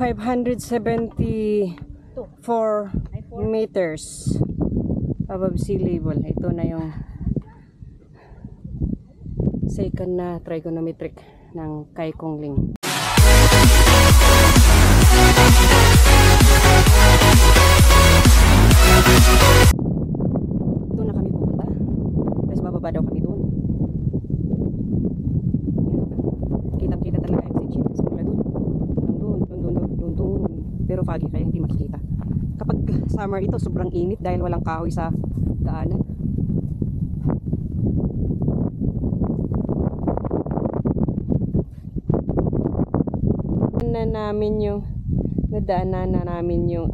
574 meters above sea level. Ito na yung second na trigonometric ng Kai Kong Ling. Doon na kami pupunta. Tapos bababa daw kami doon. Kitang-kita talaga yung sitchin. Simula doon. Doon. Pero foggy kaya hindi makikita. Kapag summer ito, sobrang init dahil walang kahoy sa daanan. Nadaanan na namin yung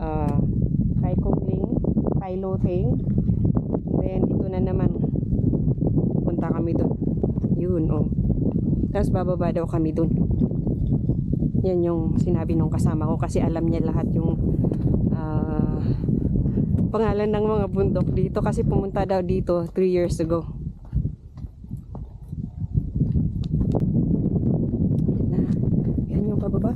Kai Kong Ling, Kai Lo Ting. Then ito na naman. Punta kami doon. Yun, oh. Tapos bababa daw kami doon. Yan yung sinabi nung kasama ko kasi alam niya lahat yung pangalan ng mga bundok dito kasi pumunta daw dito 3 years ago. Yan yung pababa.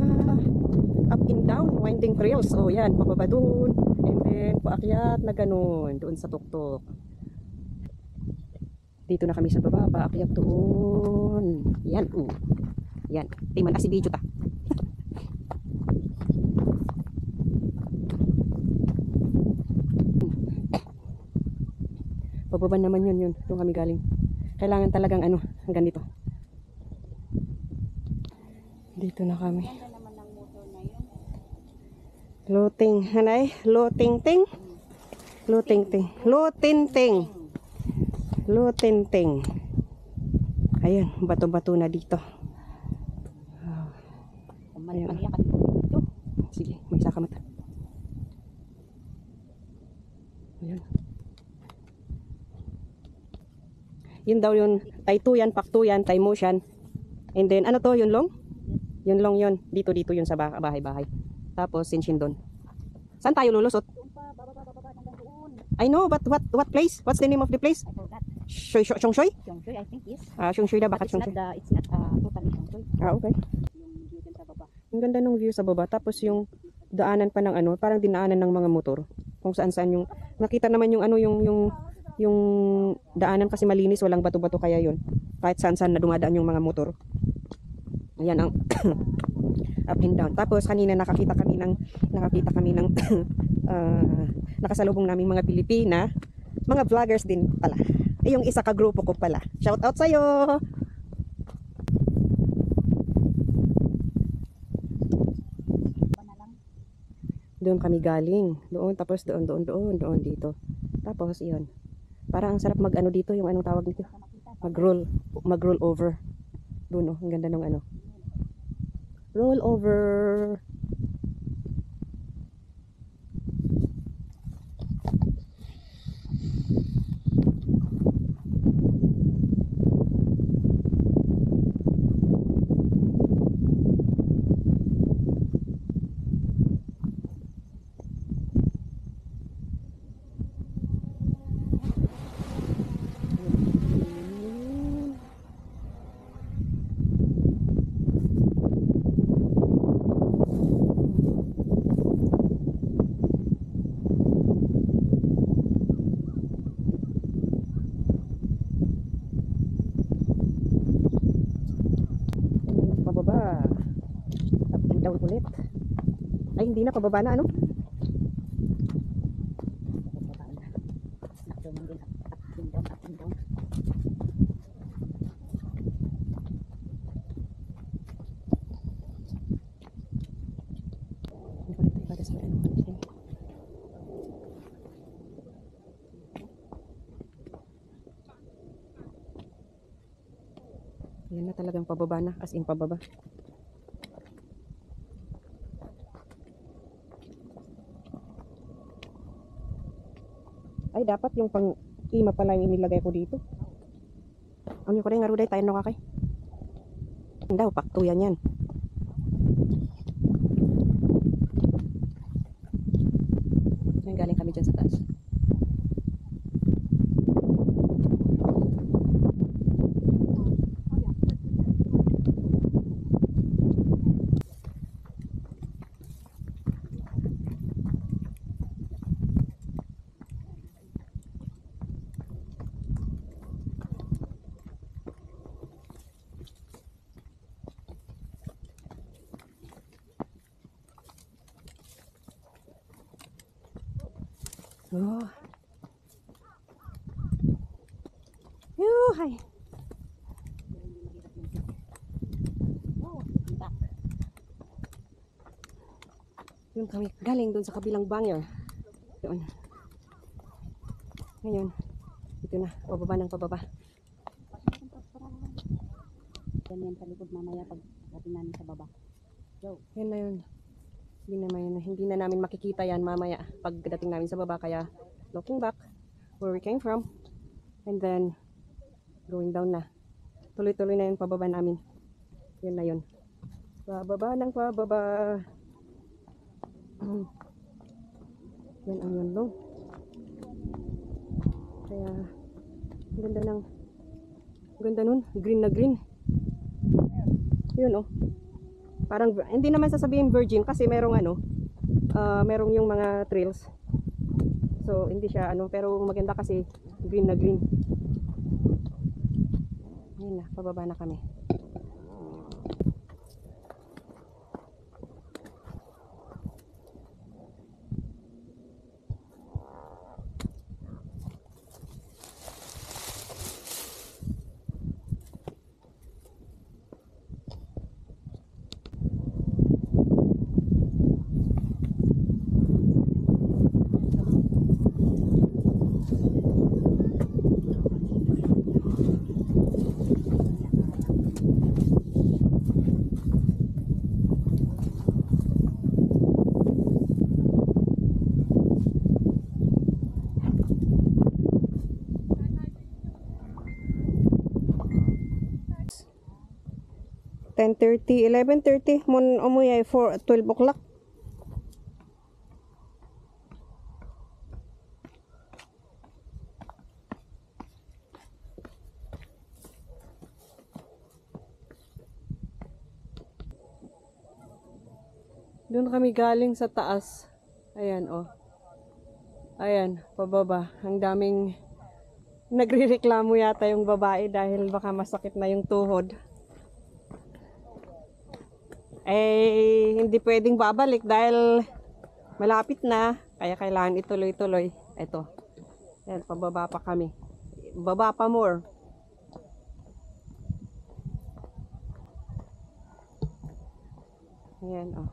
Up and down, winding trails. Oh, yan, pababa doon. And then, paakyat na ganun. Doon sa tuktok. Dito na kami sa baba. Paakyat doon. Yan, yan. Timan na si video ta. Pababa naman yun. Doon kami galing. Kailangan talagang hanggang dito. Dito na kami. Loting, hanay, loting-ting. Loting-ting. Loting-ting. Loting-ting. Ayan, bato-bato na dito. Ayan. Sige, may isa ka mata. Ayan. Yun daw yun, Taytuyan, Paktuyan, Taymusyan. And then, ano to, yun long? Yun long yun. Dito yun sa bahay-bahay. Tapos Sinshindon. Saan tayo lulusot? I know, but what place? What's the name of the place? I forgot. Chongshoy? Chongshoy, I think yes. Chongshoy na, bakit Chongshoy? It's not totally Chongshoy. Okay. Yung view din sa baba. Ang ganda ng view sa baba. Tapos yung daanan pa ng parang dinaanan ng mga motor. Kung saan yung nakita naman yung yung daanan kasi malinis, walang bato-bato kaya yun. Kahit saan na dumadaan yung mga motor. Ayan ang up and down. Tapos kanina nakakita kami ng nakasalubong naming mga Pilipina, mga vloggers din pala. Yung isa ka grupo ko pala. Shout out sa'yo! Doon kami galing. Doon, tapos doon dito. Tapos yun. Parang ang sarap dito, yung anong tawag nito? Mag-roll over. Doon, ang ganda ng roll over. Pababa. Up and down ulit. Ay, hindi na. Pababa na, Yan na talagang pababa na. As in pababa. Ay, dapat yung pang-ima pala yung inilagay ko dito. Ano ko rin, ngaruday tayo nakakay. Hindi daw, paktuyan yan. Yan, galing kami dyan sa taas. Oh. Yuhay. Oh, back. Yun kami galing doon sa kabilang banger. Doon. Ngayon, ito na, pababa ng pababa. Ganyan sa likod mamaya pag dating namin sa baba. Go. Yan na yun. Hindi na namin makikita yan mamaya pagdating namin sa baba. Kaya looking back where we came from and then going down na. Tuloy-tuloy na yung pababa namin. Yun na yun. Pababa ng pababa. Yan ang yun long. Kaya ganda nun. Green na green. Yun oh. Parang hindi naman sasabihin virgin kasi merong merong yung mga trails. So hindi siya pero maganda kasi green na green. Ayun na, pababa na kami. (10:30, 11:30 mon umuwi for 12 o'clock. Doon kami galing sa taas. Ayan oh. Ayan, pababa. Ang daming nagrereklamo yata yung babae dahil baka masakit na yung tuhod. Eh, hindi pwedeng babalik dahil malapit na. Kaya kailangan ituloy-tuloy. Ito. Ayan, pababa pa kami. Baba pa more. Ayan, oh.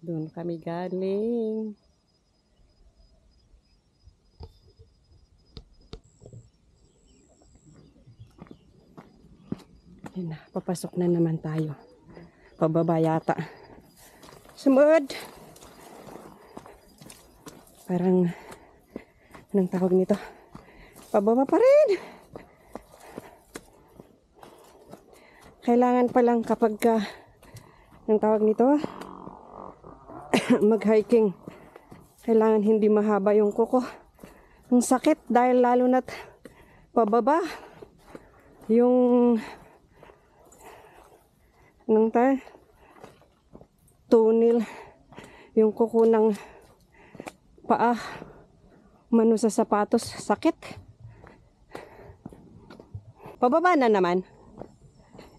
Doon kami galing. Yan na, papasok na naman tayo. Pababa yata. Sumod! Parang, anong tawag nito? Pababa pa rin! Kailangan palang kapag anong tawag nito? Mag-hiking. Kailangan hindi mahaba yung kuko. Ang sakit dahil lalo na't pababa. Yung anong tayo? Tunil. Yung kuko ng paa. Mano sa sapatos. Sakit. Pababa na naman.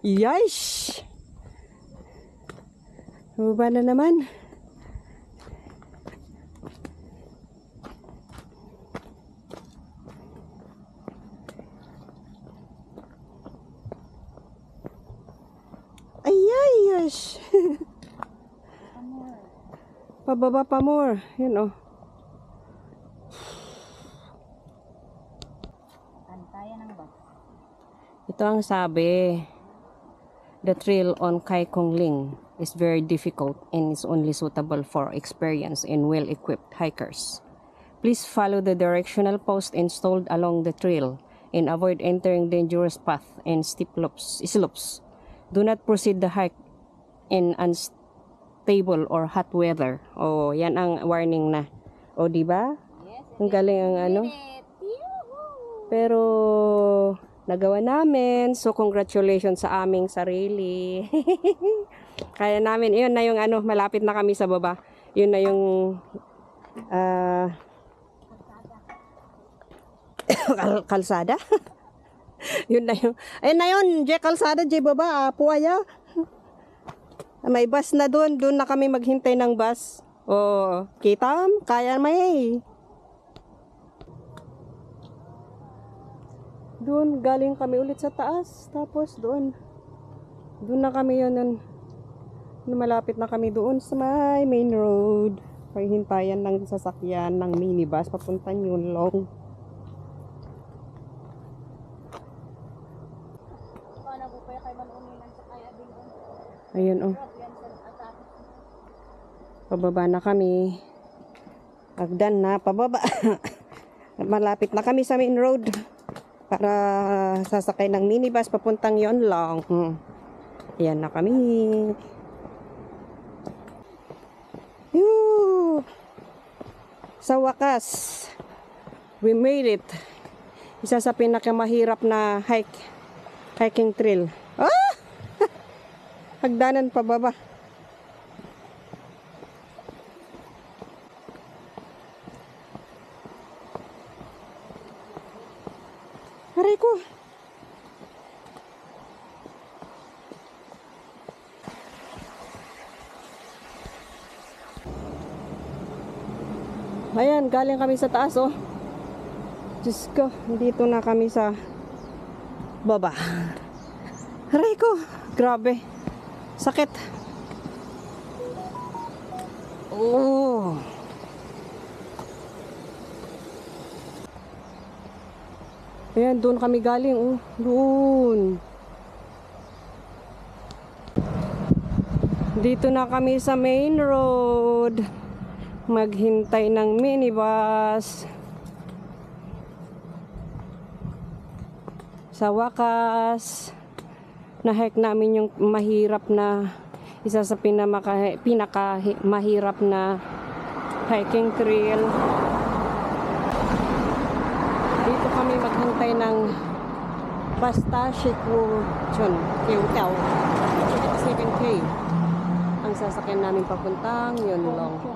Yish! Pababa na naman. Ayayas. Pababa pa more. Yun oh. Antayan ng bus. Ito ang sabi. The trail on Kai Kong Ling is very difficult and is only suitable for experienced and well-equipped hikers. Please follow the directional post installed along the trail and avoid entering dangerous path and steep slopes. Do not proceed the hike in unstable or hot weather. Oh, yan ang warning na. O, di ba? Yes. Ang galing ang ano. Pero nagawa namin. So, congratulations sa aming sarili. Kaya namin, yun na yung ano, malapit na kami sa baba. Yun na yung kalsada. Yun na yung, ayun na yun, kalsada, baba, puwaya. May bus na doon na kami maghintay ng bus. O, kita, kaya may. Doon, galing kami ulit sa taas. Tapos doon na kami yun. Malapit na kami doon sa may main road. Paghintayan ng sasakyan ng minibus papuntang Yunlong. Ayun oh. Pababa na kami. Agdan na, pababa. Malapit na kami sa main road. Para sasakay ng minibus papuntang Yunlong. Ayan na kami. Yoo! Sa wakas, we made it. Isa sa pinakamahirap na hiking trail. Ah! Hagdanan pababa. Aray ko. Ayan, galing kami sa taas, oh. Diyos ko, dito na kami sa baba. Aray ko, grabe. Sakit. Oh. Ayan, doon kami galing, oh. Doon. Dito na kami sa main road. Maghintay ng minibus. Sa wakas, na-hike namin yung mahirap na, isa sa pinakamahirap na hiking trail. Dito kami maghintay ng basta Shikuchon, Kyoto. 7K ang sasakyan namin papuntang Yunlong.